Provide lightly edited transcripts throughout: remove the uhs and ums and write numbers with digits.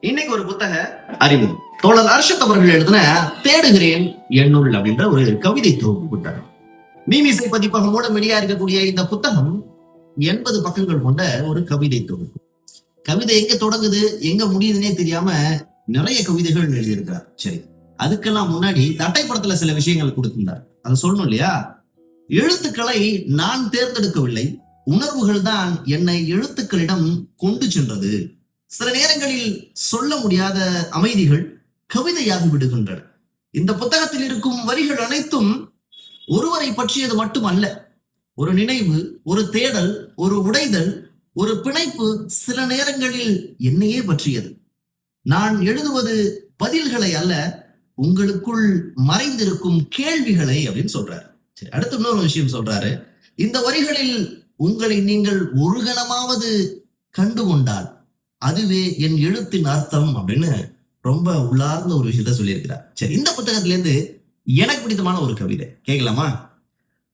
இன்னைக்கு ஒரு புத்தக அறிமுகம். தோழர் அர்ஷத் அவர்கள் எழுதின தேடுகிறேன் என்னுள் அப்படின்ற ஒரு கவிதை தொகுப்பு புத்தகம். மீமிசை பதிப்பகமோட வெளியா இருக்கக்கூடிய இந்த புத்தகம் 80 பக்கங்கள் கொண்ட ஒரு கவிதை தொகுப்பு. கவிதை எங்க தொடங்குது எங்க முடியுதுன்னே தெரியாம நிறைய கவிதைகள் எழுதியிருக்கிறார். சரி, அதுக்கெல்லாம் முன்னாடி தட்டைப்படத்துல சில விஷயங்கள் கொடுத்திருந்தார். அதை சொல்லணும் இல்லையா? எழுத்துக்களை நான் தேர்ந்தெடுக்கவில்லை, உணர்வுகள் தான் என்னை எழுத்துக்களிடம் கொண்டு சென்றது. சில நேரங்களில் சொல்ல முடியாத அமைதிகள் கவிதையாகி விடுகின்றன. இந்த புத்தகத்தில் இருக்கும் வரிகள் அனைத்தும் ஒருவரை பற்றியது மட்டுமல்ல. ஒரு நினைவு, ஒரு தேடல், ஒரு உடைதல், ஒரு பிணைப்பு, சில நேரங்களில் என்னையே பற்றியது. நான் எழுதுவது பதில்களை அல்ல, உங்களுக்குள் மறைந்திருக்கும் கேள்விகளை அப்படின்னு சொல்றாரு. சரி, அடுத்து இன்னொரு விஷயம் சொல்றாரு. இந்த வரிகளில் உங்களை நீங்கள் ஒரு கணமாவது கண்டு கொண்டால் அதுவே என் எழுத்தின் அர்த்தம் அப்படின்னு ரொம்ப உள்ளார்ந்த ஒரு விஷயத்த சொல்லியிருக்கிறார். சரி, இந்த புத்தகத்துல இருந்து எனக்கு பிடித்தமான ஒரு கவிதை கேட்கலாமா?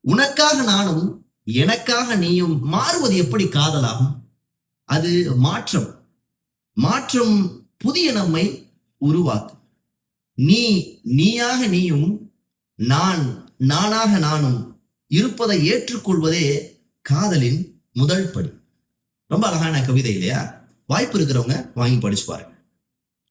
உனக்காக நானும் எனக்காக நீயும் மாறுவது எப்படி காதலாகும்? அது மாற்றம். மாற்றம் புதிய நம்மை உருவாக்கும். நீ நீயாக நீயும், நான் நானாக நானும் இருப்பதை ஏற்றுக்கொள்வதே காதலின் முதல் படி. ரொம்ப அழகான கவிதை இல்லையா? வாய்ப்பு இருக்கிறவங்க வாங்கி படிச்சு பாருங்க.